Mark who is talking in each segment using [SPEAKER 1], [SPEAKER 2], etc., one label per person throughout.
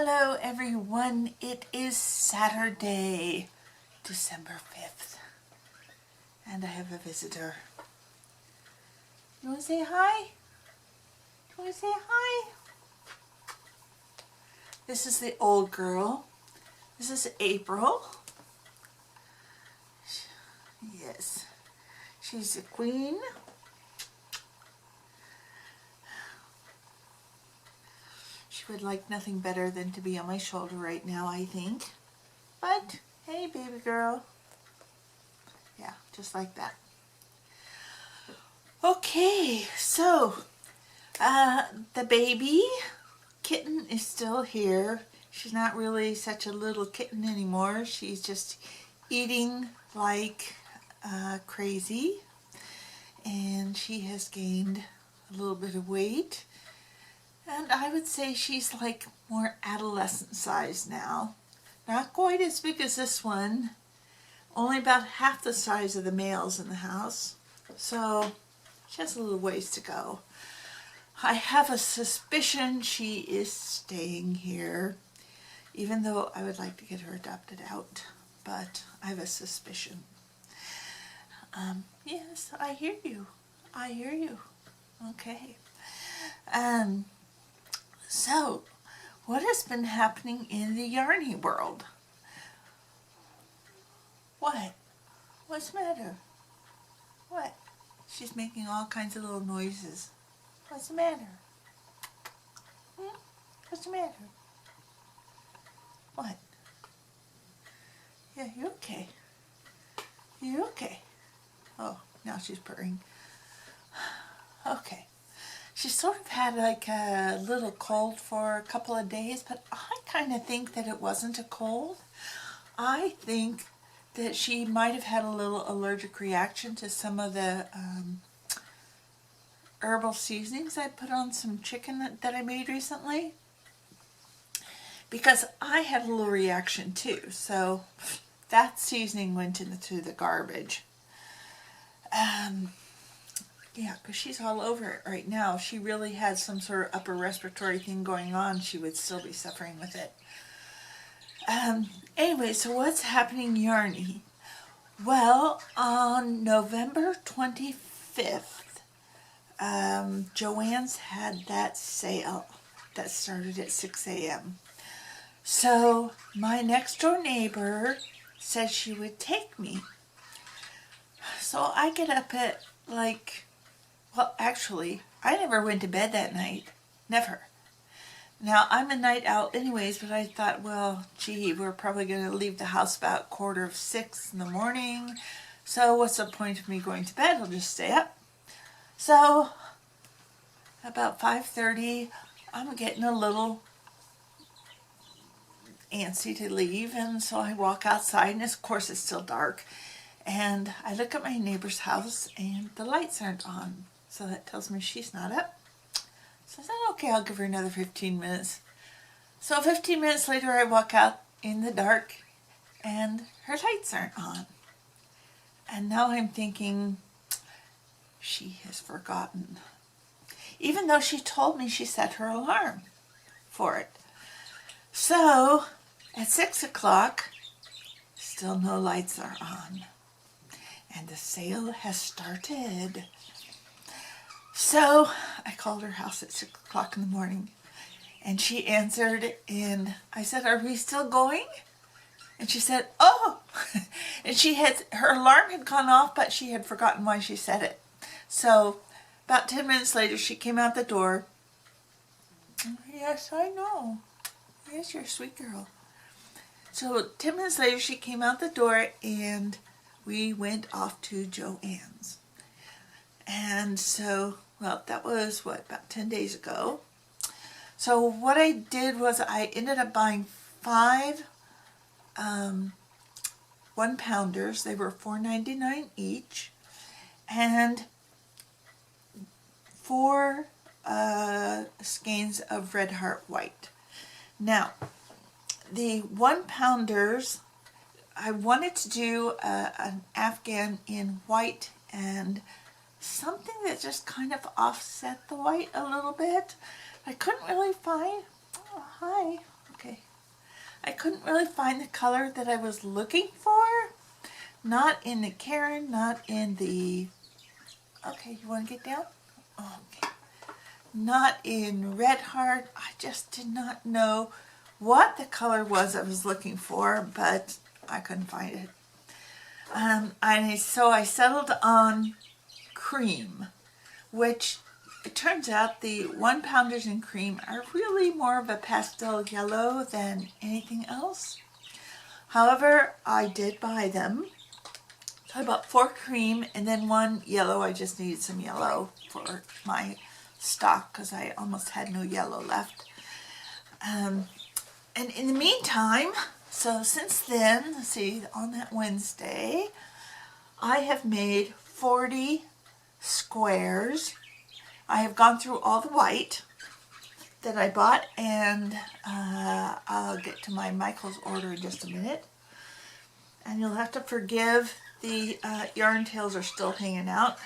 [SPEAKER 1] Hello everyone, it is Saturday, December 5th, and I have a visitor. You want to say hi? You want to say hi? This is the old girl. This is April. Yes, she's the queen. She would like nothing better than to be on my shoulder right now, I think. But, hey baby girl. Yeah, just like that. Okay, so, the baby kitten is still here. She's not really such a little kitten anymore. She's just eating like crazy. And she has gained a little bit of weight. And I would say she's like more adolescent size now. Not quite as big as this one. Only about half the size of the males in the house. So she has a little ways to go. I have a suspicion she is staying here. Even though I would like to get her adopted out. But I have a suspicion. Yes, I hear you. I hear you. Okay. So, what has been happening in the yarny world? What? What's the matter? What? She's making all kinds of little noises. What's the matter? What's the matter? What? Yeah, you okay? You okay? Oh, now she's purring. Okay. She sort of had like a little cold for a couple of days, but I kind of think that it wasn't a cold. I think that she might have had a little allergic reaction to some of the herbal seasonings I put on some chicken that I made recently. Because I had a little reaction too, so that seasoning went into the garbage. Yeah, because she's all over it right now. If she really had some sort of upper respiratory thing going on, she would still be suffering with it. Anyway, so what's happening yarny? Well, on November 25th, Joann's had that sale that started at 6 a.m. So my next door neighbor said she would take me. So I get up at well, actually, I never went to bed that night. Never. Now, I'm a night owl anyways, but I thought, well, gee, we're probably going to leave the house about 5:45 in the morning. So what's the point of me going to bed? I'll just stay up. So about 5:30, I'm getting a little antsy to leave. And so I walk outside, and of course it's still dark. And I look at my neighbor's house, and the lights aren't on. So that tells me she's not up. So I said, okay, I'll give her another 15 minutes. So 15 minutes later, I walk out in the dark, and her lights aren't on. And now I'm thinking, she has forgotten. Even though she told me she set her alarm for it. So at 6 o'clock, still no lights are on. And the sale has started. So I called her house at 6 o'clock in the morning, and she answered, and I said, are we still going? And she said, oh, and her alarm had gone off, but she had forgotten why she said it. So about 10 minutes later, she came out the door. Yes, I know. Yes, you're a sweet girl. So 10 minutes later, she came out the door, and we went off to Joann's. And so, well, that was, about 10 days ago. So what I did was I ended up buying 5 1-pounders. They were $4.99 each. And 4 skeins of Red Heart White. Now, the 1-pounders, I wanted to do an Afghan in white and something that just kind of offset the white a little bit. I couldn't really find, oh, hi, okay. I couldn't really find the color that I was looking for. Not in the Karen, not in the, okay, you want to get down? Okay. Not in Red Heart. I just did not know what the color was I was looking for, but I couldn't find it. So I settled on cream, which it turns out the 1 pounders in cream are really more of a pastel yellow than anything else. However, I did buy them. I bought 4 cream and then 1 yellow. I just needed some yellow for my stock because I almost had no yellow left. And in the meantime, so since then, let's see, on that Wednesday, I have made 40 squares. I have gone through all the white that I bought, and I'll get to my Michael's order in just a minute. And you'll have to forgive the yarn tails are still hanging out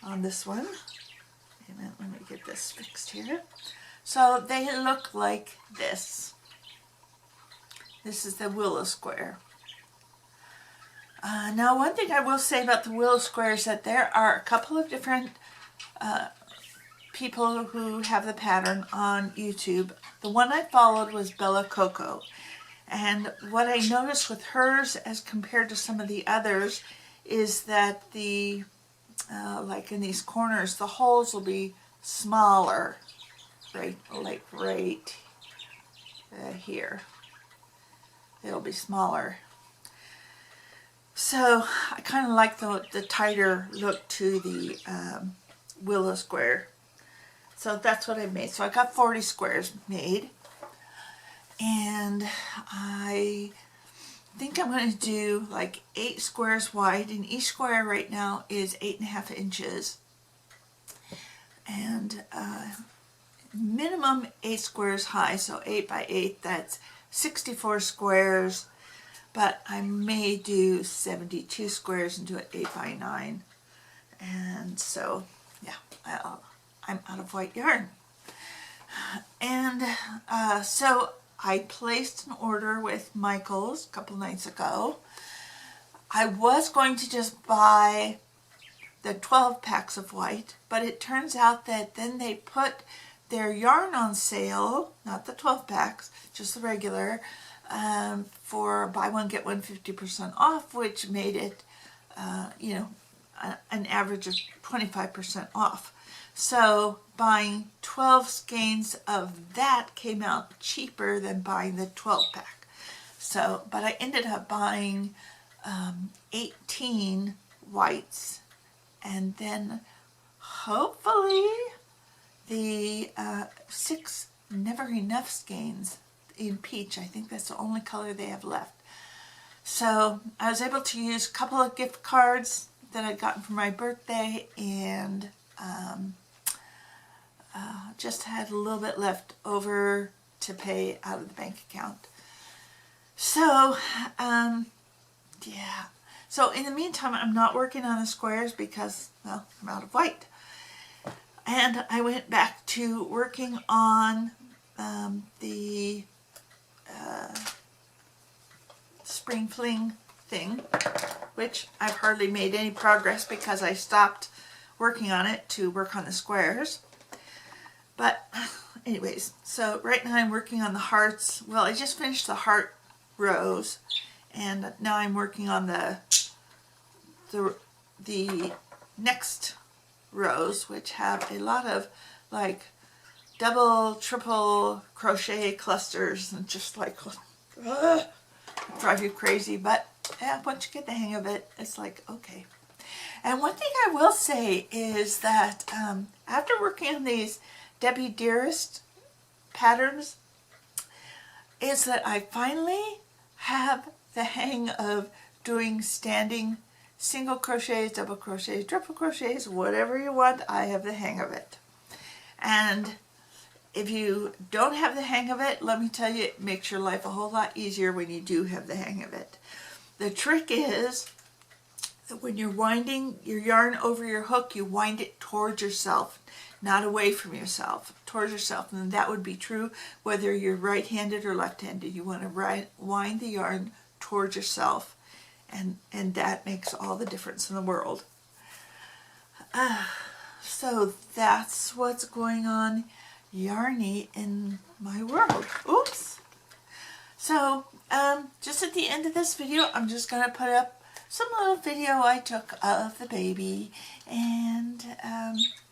[SPEAKER 1] on this one. Wait a minute, let me get this fixed here. So they look like this. This is the willow square. Now, one thing I will say about the willow square is that there are a couple of different people who have the pattern on YouTube. The one I followed was Bella Coco. And what I noticed with hers as compared to some of the others is that the, like in these corners, the holes will be smaller, right here. It'll be smaller. So I kind of like the tighter look to the willow square. So that's what I made. So I got 40 squares made. And I think I'm going to do like 8 squares wide. And each square right now is 8.5 inches. And minimum 8 squares high. So 8 by 8, that's 64 squares. But I may do 72 squares and do it 8 by 9. And so, yeah, I'm out of white yarn. And so I placed an order with Michael's a couple nights ago. I was going to just buy the 12 packs of white, but it turns out that then they put their yarn on sale, not the 12 packs, just the regular, for buy one get one 50% off, which made it, an average of 25% off. So buying 12 skeins of that came out cheaper than buying the 12 pack. So, but I ended up buying 18 whites, and then hopefully the 6 Never Enough skeins in peach. I think that's the only color they have left. So I was able to use a couple of gift cards that I'd gotten for my birthday, and just had a little bit left over to pay out of the bank account. So, yeah. So in the meantime, I'm not working on the squares because, well, I'm out of white. And I went back to working on the Spring Fling thing, which I've hardly made any progress because I stopped working on it to work on the squares. But anyways, so right now I'm working on the hearts. Well, I just finished the heart rows, and now I'm working on the next rows, which have a lot of like double, triple crochet clusters, and just like drive you crazy. But yeah, once you get the hang of it, it's like, okay. And one thing I will say is that after working on these Debbie Dearest patterns, is that I finally have the hang of doing standing single crochets, double crochets, triple crochets, whatever you want. I have the hang of it. And if you don't have the hang of it, let me tell you, it makes your life a whole lot easier when you do have the hang of it. The trick is that when you're winding your yarn over your hook, you wind it towards yourself, not away from yourself, towards yourself, and that would be true whether you're right-handed or left-handed. You want to wind the yarn towards yourself, and that makes all the difference in the world. So that's what's going on yarny in my world. Oops. So just at the end of this video, I'm just going to put up some little video I took of the baby, and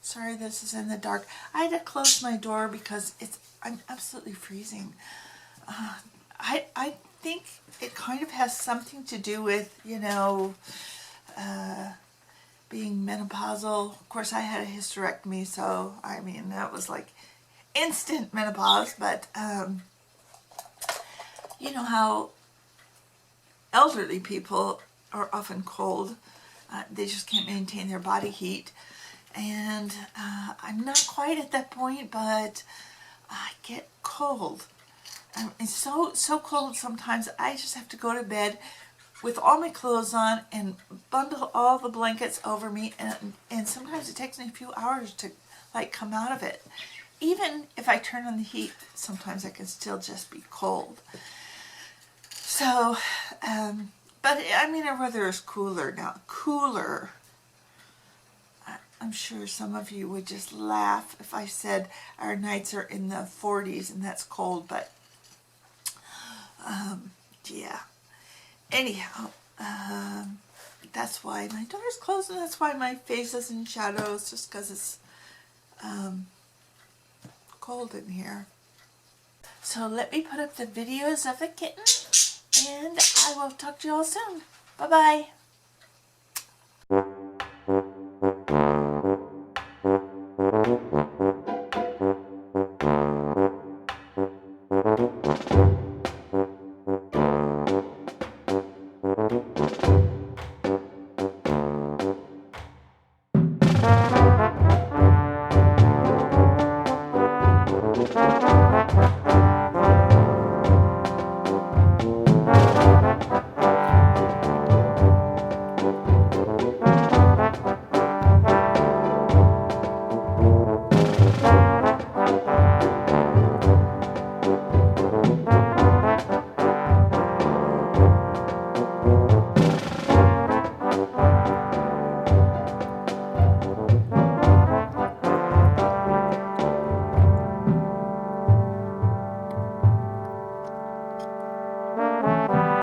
[SPEAKER 1] sorry this is in the dark. I had to close my door because I'm absolutely freezing. I think it kind of has something to do with, you know, being menopausal. Of course, I had a hysterectomy, so I mean that was like instant menopause, but you know how elderly people are often cold. They just can't maintain their body heat, and I'm not quite at that point, but I get cold. It's so cold sometimes I just have to go to bed with all my clothes on and bundle all the blankets over me, and sometimes it takes me a few hours to like come out of it. Even if I turn on the heat, sometimes I can still just be cold. So, but I mean, our weather is cooler now. Cooler. I'm sure some of you would just laugh if I said our nights are in the 40s and that's cold, but yeah. Anyhow, that's why my door is closed, and that's why my face is in shadows, just because it's cold in here. So let me put up the videos of the kitten, and I will talk to you all soon. Bye-bye.